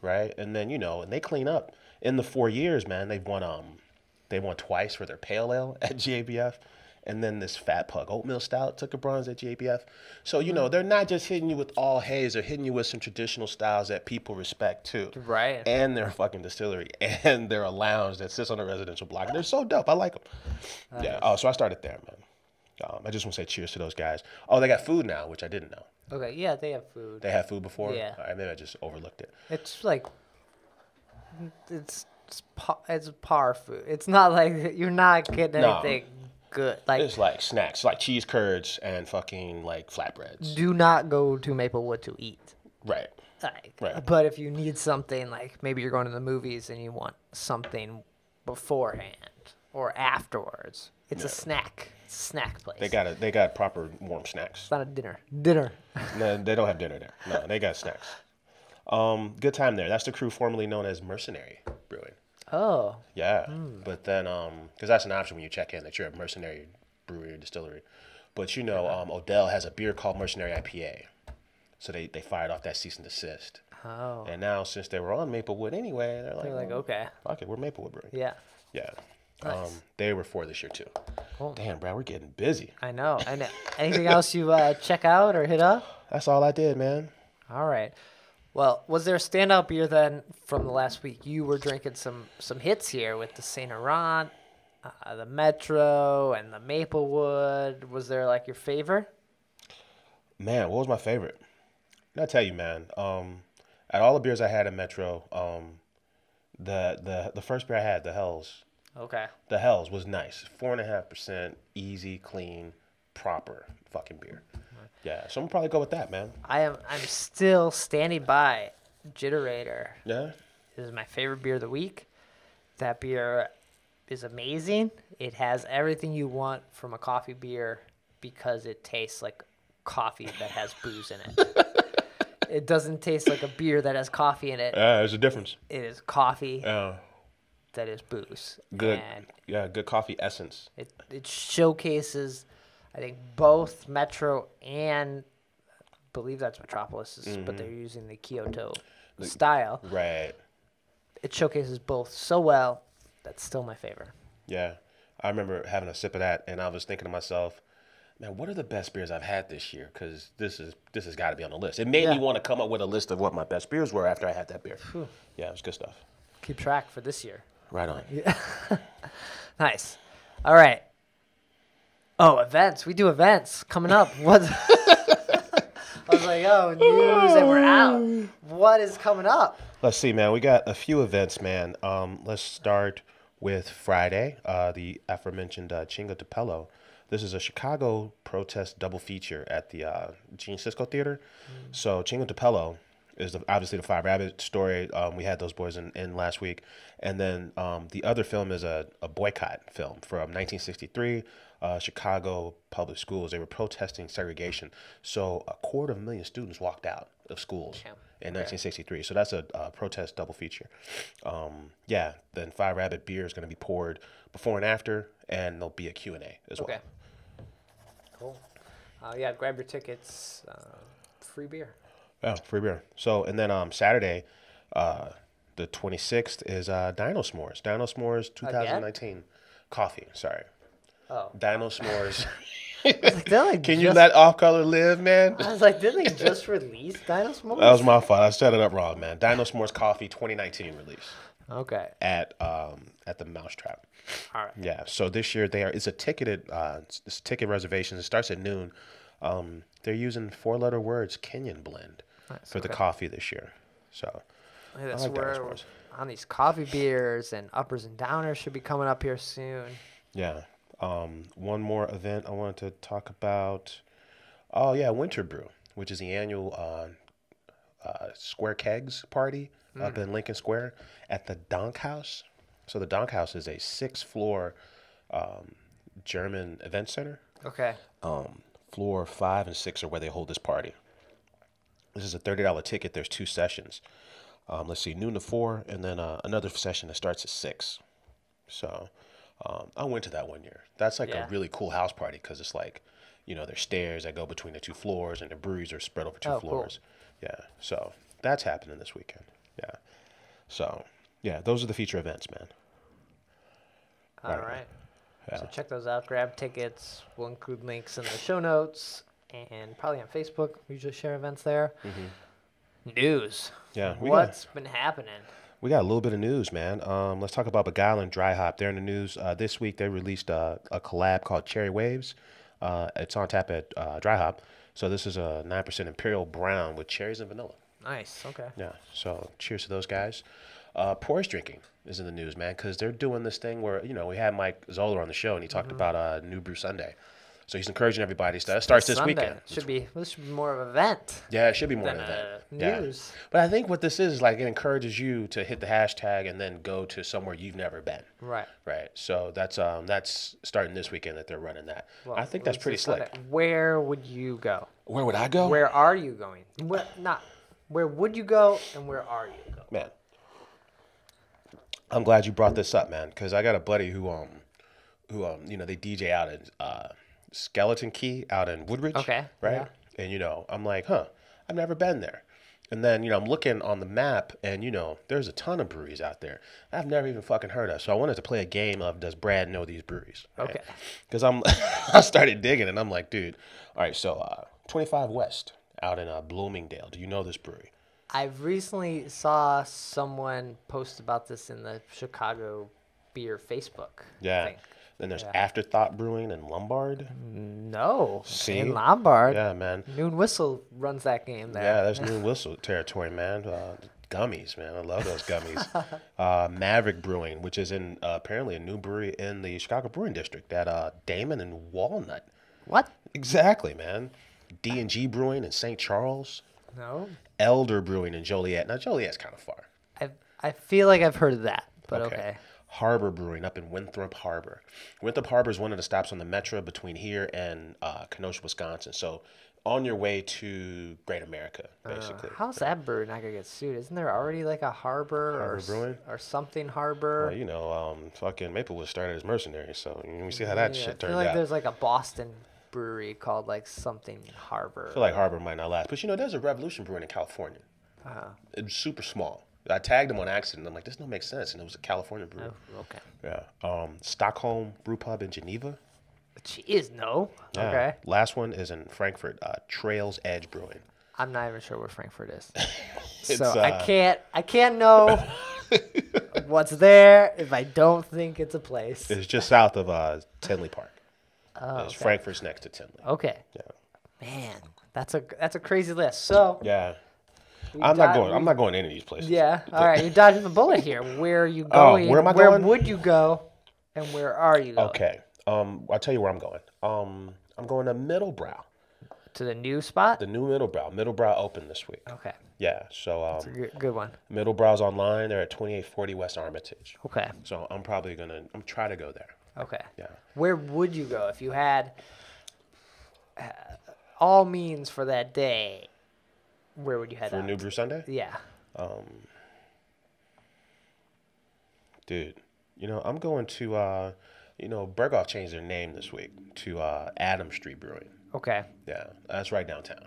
right? And then and they clean up. In the 4 years, man, they won twice for their pale ale at GABF, and then this Fat Pug Oatmeal Stout took a bronze at GABF. So they're not just hitting you with all haze; they're hitting you with some traditional styles that people respect too. Right. And they're a fucking distillery, and they're a lounge that sits on a residential block. They're so dope. I like them. Nice. Yeah. Oh, so I started there, man. I just want to say cheers to those guys. Oh, they got food now, which I didn't know. Okay, yeah, they have food. They had food before? Yeah. All right, maybe I just overlooked it. It's like, it's par food. It's not like you're not getting anything good. Like it's like snacks, like cheese curds and fucking like flatbreads. Do not go to Maplewood to eat. Right. Right. But if you need something, like maybe you're going to the movies and you want something beforehand or afterwards, it's a snack. Snack place. They got proper warm snacks. It's not a dinner. Dinner. No, they don't have dinner there. No, they got snacks. Good time there. That's the crew formerly known as Mercenary Brewing. Oh. Yeah. But then, because that's an option when you check in that you're a Mercenary Brewery or Distillery. But Odell has a beer called Mercenary IPA. So they fired off that cease and desist. Oh. And now since they were on Maplewood anyway, they're like, okay. Fuck it, we're Maplewood Brewing. Yeah. Yeah. Nice. They were 4 this year too. Cool. Damn, bro, we're getting busy. I know. And anything else you check out or hit up? That's all I did, man. All right. Well, was there a standout beer then from the last week? You were drinking some hits here with the Saint Laurent, the Metro, and the Maplewood. Was there like your favorite? Man, what was my favorite? I'll tell you, man. At all the beers I had at Metro, the first beer I had, the Hells. Okay. The Hells was nice. 4.5%, easy, clean, proper fucking beer. Yeah, so I'm gonna probably go with that, man. I'm still standing by Jitterator. Yeah. This is my favorite beer of the week. That beer is amazing. It has everything you want from a coffee beer because it tastes like coffee that has booze in it. It doesn't taste like a beer that has coffee in it. Yeah, there's a difference. It is coffee that is booze. Good. And good coffee essence. It showcases, I think, both Metro and I believe that's Metropolis, but they're using the Kyoto style. Right. It showcases both so well. That's still my favorite. Yeah. I remember having a sip of that, and I was thinking to myself, man, what are the best beers I've had this year? Because this has got to be on the list. It made me want to come up with a list of what my best beers were after I had that beer. Whew. Yeah, it was good stuff. Keep track for this year. Right on. Yeah. Nice. All right. Oh, events. We do events coming up. What? I was like, oh, news, and we're out. What is coming up? Let's see, man. We got a few events, man. Let's start with Friday, the aforementioned Chingo de Pello. This is a Chicago protest double feature at the Gene Siskel Theater. So Chingo de Pello is obviously the Five Rabbit story. We had those boys in last week. And then the other film is a boycott film from 1963, Chicago public schools. They were protesting segregation. So 250,000 students walked out of schools in 1963. So that's a protest double feature. Then Five Rabbit beer is going to be poured before and after, and there'll be a Q&A as well. Cool. Yeah, grab your tickets. Free beer. Yeah, free beer. So, and then Saturday, the 26th is Dino S'mores. Dino S'mores 2019. Coffee, sorry. Oh. Dino S'mores. Can you let Off Color live, man? I was like, didn't they just release Dino S'mores? That was my fault. I set it up wrong, man. Dino S'mores Coffee 2019 release. Okay. At the Mousetrap. All right. Yeah. So this year it's a ticketed it's ticket reservations. It starts at noon. They're using 4-letter words Kenyan blend for the coffee this year. So I like where on these coffee beers and uppers and downers should be coming up here soon. Yeah. One more event I wanted to talk about. Oh yeah, Winter Brew, which is the annual Square Kegs party up in Lincoln Square at the Donk House. So the Donk House is a 6-floor German event center. Okay. Floor 5 and 6 are where they hold this party. This is a $30 ticket. There's 2 sessions. Let's see, noon to 4, and then another session that starts at 6. So I went to that one year. That's like a really cool house party because it's like, there's stairs that go between the 2 floors, and the breweries are spread over 2 floors. Cool. Yeah, so that's happening this weekend. Yeah. So, yeah, those are the feature events, man. All right. Yeah. So check those out. Grab tickets. We'll include links in the show notes and probably on Facebook. We usually share events there. Mm-hmm. News. Yeah. What's been happening? We got a little bit of news, man. Let's talk about Beguiling Dry Hop. They're in the news. This week they released a collab called Cherry Waves. It's on tap at Dry Hop. So this is a 9% Imperial Brown with cherries and vanilla. Nice. Okay. Yeah. So cheers to those guys. Porous drinking is in the news, man, because they're doing this thing where, we had Mike Zoller on the show, and he talked about New Brew Sunday. So he's encouraging everybody. That starts this weekend. This should be more of an event. Yeah, it should be more of an event. News. Yeah. But I think what this is like, it encourages you to hit the hashtag and then go to somewhere you've never been. Right. Right. So that's starting this weekend that they're running that. Well, I think that's pretty slick. Where would you go? Where would I go? Where are you going? Where would you go and where are you going? Man, I'm glad you brought this up, man, because I got a buddy who they DJ out in Skeleton Key out in Woodridge. Okay. Right? Yeah. And, I'm like, I've never been there. And then, I'm looking on the map and, there's a ton of breweries out there I've never even fucking heard of. So I wanted to play a game of does Brad know these breweries? Right? Okay. Because I started digging and I'm like, dude, all right, so 25 West out in Bloomingdale. Do you know this brewery? I recently saw someone post about this in the Chicago Beer Facebook. Yeah. Then there's Afterthought Brewing in Lombard. No. See? In Lombard. Yeah, man. Noon Whistle runs that game there. Yeah, there's Noon Whistle territory, man. Gummies, man. I love those gummies. Maverick Brewing, which is in apparently a new brewery in the Chicago Brewing District at Damon and Walnut. What? Exactly, man. D&G Brewing in St. Charles. No. Elder Brewing in Joliet. Now, Joliet's kind of far. I feel like I've heard of that, but okay. Harbor Brewing up in Winthrop Harbor. Winthrop Harbor is one of the stops on the Metro between here and Kenosha, Wisconsin. So on your way to Great America, basically. How's that brewery not going to get sued? Isn't there already like a harbor or something harbor? Well, fucking Maplewood started as mercenaries, so we see how that shit turned out. I feel like there's like a Boston brewery called like something Harbor. I feel like Harbor might not last. But there's a Revolution Brewing in California. It's super small. I tagged them on accident. I'm like, this don't make sense. And it was a California brewery. Oh, okay. Yeah. Stockholm Brew Pub in Geneva. Jeez, no. Yeah. Okay. Last one is in Frankfurt, Trails Edge Brewing. I'm not even sure where Frankfurt is. So I can't know what's there if I don't think it's a place. It's just south of Tinley Park. Oh, okay. Frankfurt's next to Tinley. Okay. Yeah. Man, that's a crazy list. So yeah. I'm not going to any of these places. Yeah. All right. You're dodging the bullet here. Where are you going? Where am I going? Where would you go? And where are you going? Okay. I'll tell you where I'm going. I'm going to Middlebrow. To the new spot? The new Middlebrow. Middlebrow opened this week. Okay. Yeah. So that's a good one. Middlebrow's online. They're at 2840 West Armitage. Okay. So I'm try to go there. Okay. Yeah. Where would you go if you had all means for that day? Where would you head for out? New Brew Sunday? Yeah. Dude, I'm going to Berghoff changed their name this week to Adam Street Brewing. Okay. Yeah, that's right downtown.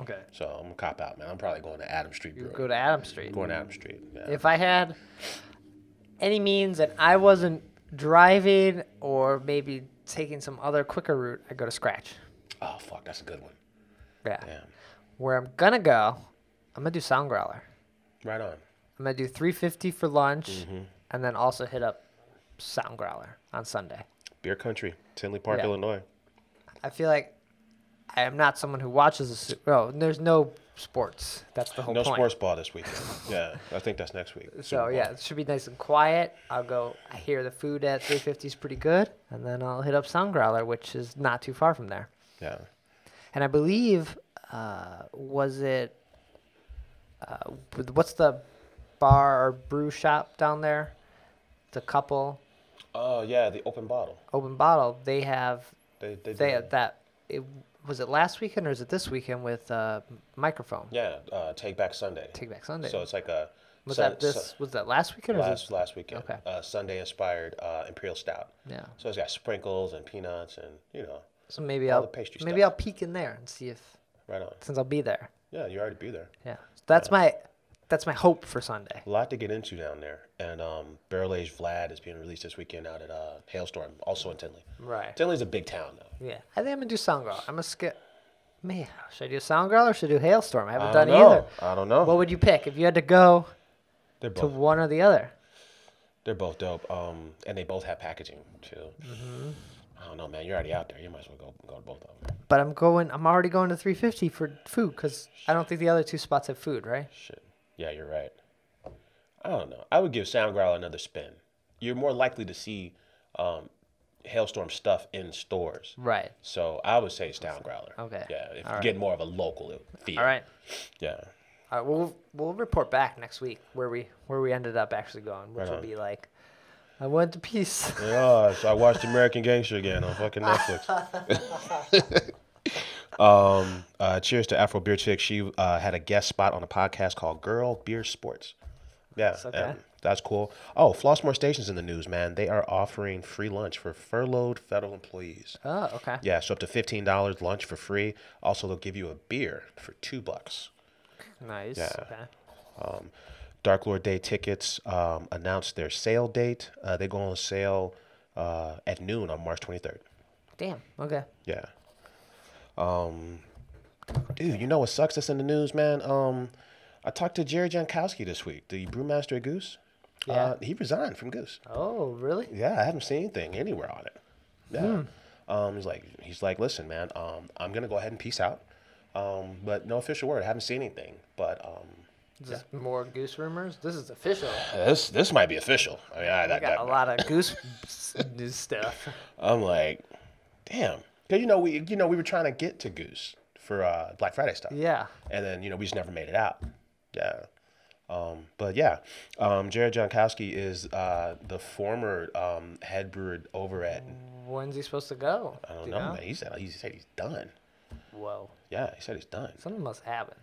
Okay. So I'm gonna cop out, man. I'm probably going to Adams Street Brewery. Go to Adams Street. Going to Adams Street. Yeah. If I had any means and I wasn't driving or maybe taking some other quicker route, I'd go to Scratch. Oh fuck, that's a good one. Yeah. Damn. Where I'm gonna go, I'm gonna do Sound Growler. Right on. I'm gonna do 350 for lunch, and then also hit up Sound Growler on Sunday. Beer Country, Tinley Park, Illinois. I feel like I am not someone who watches there's no sports. That's the whole point. No sports ball this weekend. Yeah, I think that's next week. So yeah, it should be nice and quiet. I hear the food at 350 is pretty good, and then I'll hit up Sound Growler, which is not too far from there. Yeah. And I believe, what's the bar or brew shop down there? The couple. Oh yeah, the Open Bottle. Open Bottle. They have. They had that. Was it last weekend or is it this weekend with microphone? Yeah, Take Back Sunday. Take Back Sunday. So it's like a. Was that last weekend? Last weekend. Okay. Sunday inspired Imperial Stout. Yeah. So it's got sprinkles and peanuts and So maybe all the pastry stuff. I'll peek in there and see if. Right on. Since I'll be there. Yeah, you already be there. Yeah. So that's my hope for Sunday. A lot to get into down there, and Barrel Aged Vlad is being released this weekend out at Hailstorm, also in Tinley. Right. Tinley's a big town though. Yeah. I think I'm gonna do Sound Growler. I'm gonna skip. Man, should I do Sound Growler or should I do Hailstorm? I haven't done either. I don't know. What would you pick if you had to go They're to both. one or the other? They're both dope. And they both have packaging too. I don't know, man. You're already out there. You might as well go to both of them. But I'm already going to 350 for food because I don't think the other two spots have food, right? Shit. Yeah, you're right. I don't know. I would give Sound Growler another spin. You're more likely to see Hailstorm stuff in stores. Right. So I would say Sound Growler. Okay. Yeah, if All you get more of a local feel. All right. Yeah. All right. We'll report back next week where we ended up actually going, which will be like, I went to peace. Yeah, so I watched American Gangster again on fucking Netflix. Cheers to Afro Beer Chick. She had a guest spot on a podcast called Girl Beer Sports. Yeah, okay. That's cool. Oh, Flossmoor Station's in the news, man. They are offering free lunch for furloughed federal employees. Oh, okay. Yeah, so up to $15 lunch for free. Also, they'll give you a beer for $2. Nice. Yeah. Okay. Dark Lord Day tickets announced their sale date. They go on sale at noon on March 23rd. Damn. Okay. Yeah. Dude, you know what sucks that's in the news, man? I talked to Jerry Jankowski this week, the brewmaster at Goose. Yeah. He resigned from Goose. Oh, really? Yeah, I haven't seen anything anywhere on it. Yeah. He's like, listen, man, I'm gonna go ahead and peace out. But no official word. I haven't seen anything. But Is this more Goose rumors? This is official. this might be official. I mean, I got a lot of Goose news stuff. I'm like, damn. Cause we were trying to get to Goose for Black Friday stuff. Yeah. And then we just never made it out. Yeah. But yeah, Jared Jankowski is the former head brewer over at. When's he supposed to go? I don't know, man. He said he's done. Whoa. Yeah, he said he's done. Something must happen.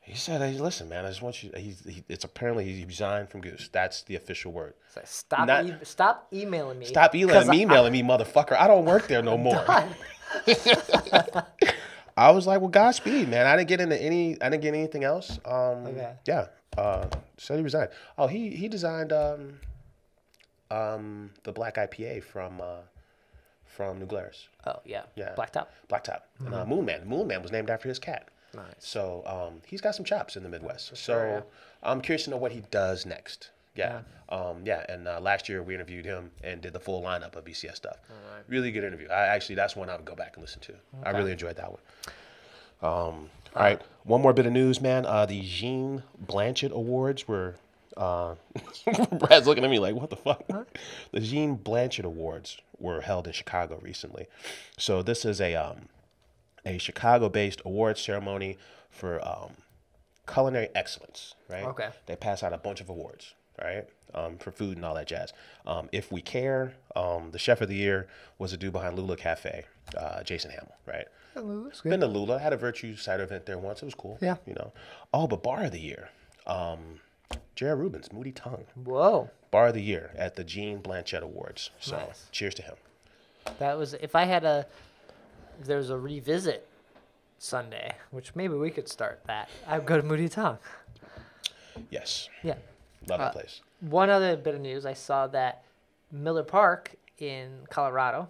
He said, "Hey, listen, man. I just want you." It's apparently he resigned from Goose. That's the official word. It's like, stop emailing me. Stop emailing me, motherfucker. I don't work there no more. I was like, well, Godspeed, man. I didn't get anything else. Okay. Yeah. So he resigned. Oh, he designed the black IPA from New Glarus. Oh yeah. Yeah. Blacktop. And Moon Man. Moon Man was named after his cat. Nice. So he's got some chops in the Midwest. For so sure, yeah. I'm curious to know what he does next. Yeah. And last year we interviewed him and did the full lineup of BCS stuff. All right. Really good interview. That's one I would go back and listen to. Okay. I really enjoyed that one. All right. One more bit of news, man. The Gene Blanchett Awards were. Brad's looking at me like, what the fuck? Huh? The Gene Blanchett Awards were held in Chicago recently. So this is a Chicago-based awards ceremony for culinary excellence, right? Okay. They pass out a bunch of awards, right? For food and all that jazz. If we care, the chef of the year was a dude behind Lula Cafe, Jason Hamill, right? Lula's good. Been to Lula, had a Virtue cider event there once. It was cool. Yeah. Oh, but bar of the year, Jared Rubin's Moody Tongue. Whoa. Bar of the year at the Gene Blanchett Awards. So nice. Cheers to him. That was, if I had there's a revisit Sunday, which maybe we could start that. I would go to Moody Tongue. Yes. Yeah. Love that place. One other bit of news, I saw that Miller Park in Colorado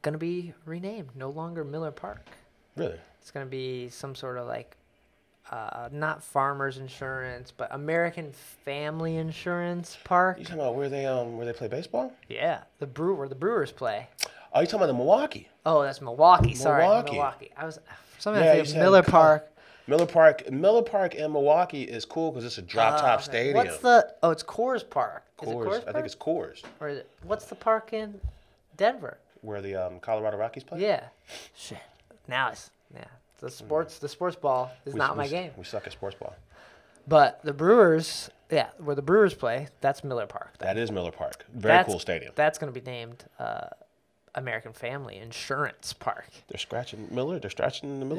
going to be renamed. No longer Miller Park. Really? It's going to be some sort of like, not Farmers Insurance, but American Family Insurance Park. You talking about where they play baseball? Yeah, where the Brewers play. Oh, you talking about the Milwaukee? Oh, that's Milwaukee. Sorry, Milwaukee. I was Miller Park. Miller Park in Milwaukee is cool because it's a drop-top stadium. It's Coors Park. Is it Coors Park? I think it's Coors. Or is it, what's the park in Denver? Where the Colorado Rockies play? Yeah. Shit. Now the sports ball is not my game. We suck at sports ball. But the Brewers, where the Brewers play, that's Miller Park. That is Miller Park. Very cool stadium. That's going to be named American Family Insurance Park. They're scratching the Miller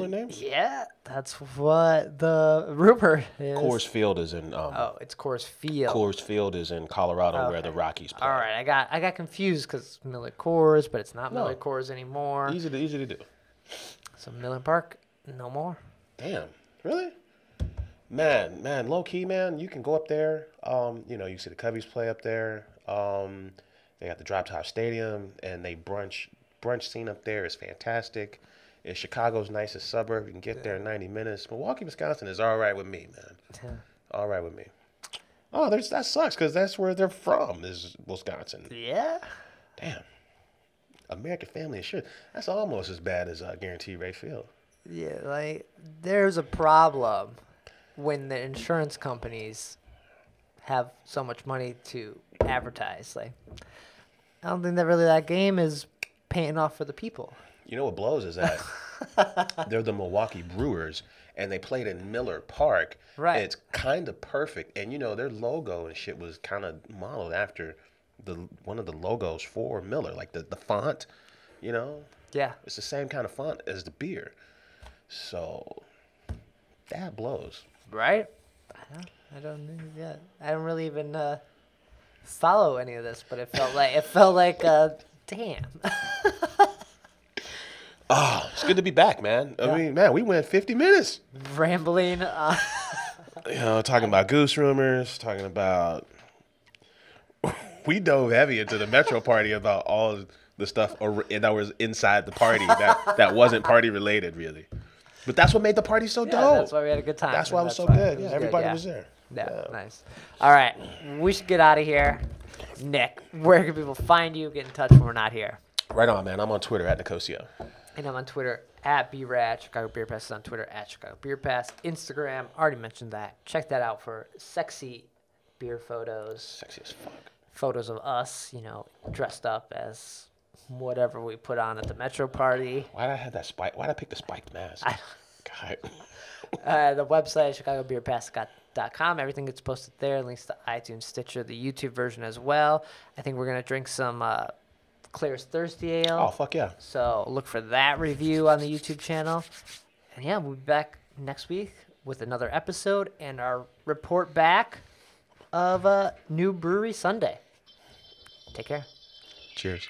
names? Yeah, that's what the rumor is. Coors Field is in it's Coors Field. Coors Field is in Colorado where the Rockies play. All right, I got confused cuz Miller Coors, but it's not Miller Coors anymore. Easy to do. So Miller Park, no more. Damn. Really? Man, low key, man, you can go up there. You see the Cubbies play up there. They got the drop top stadium, and they brunch scene up there is fantastic. It's Chicago's nicest suburb. You can get there in 90 minutes. Milwaukee, Wisconsin is all right with me, man. Yeah. All right with me. Oh, that sucks because that's where they're from is Wisconsin. Yeah. Damn. American Family Insurance. That's almost as bad as Guaranteed Rate Field. Yeah, like there's a problem when the insurance companies have so much money to advertise. Like, I don't think that game is paying off for the people. You know what blows is that they're the Milwaukee Brewers, and they played in Miller Park. Right. And it's kind of perfect, and their logo and shit was kind of modeled after one of the logos for Miller, like the font. Yeah. It's the same kind of font as the beer, so that blows. Right. I don't know yet. I don't really even follow any of this, but it felt like damn. Oh, it's good to be back, man. I mean, man, we went 50 minutes rambling. Talking about goose rumors, talking about. We dove heavy into the Metro party about all the stuff that was inside the party that wasn't party related, really. But that's what made the party so dope. That's why we had a good time. That's why it was so good. Everybody was there. Yeah, nice. All right, we should get out of here. Nick, where can people find you? Get in touch when we're not here. Right on, man. I'm on Twitter at Nicosia. And I'm on Twitter at BRAD. Chicago Beer Pass is on Twitter at Chicago Beer Pass. Instagram, already mentioned that. Check that out for sexy beer photos. Sexy as fuck. Photos of us, dressed up as whatever we put on at the Metro party. Why'd I have that spike? Why'd I pick the spiked mask? God. The website, ChicagoBeerPass.com. Everything gets posted there. Links to iTunes, Stitcher, the YouTube version as well. I think we're going to drink some Claire's Thirsty Ale. Oh, fuck yeah. So look for that review on the YouTube channel. And yeah, we'll be back next week with another episode and our report back of New Brewery Sunday. Take care. Cheers.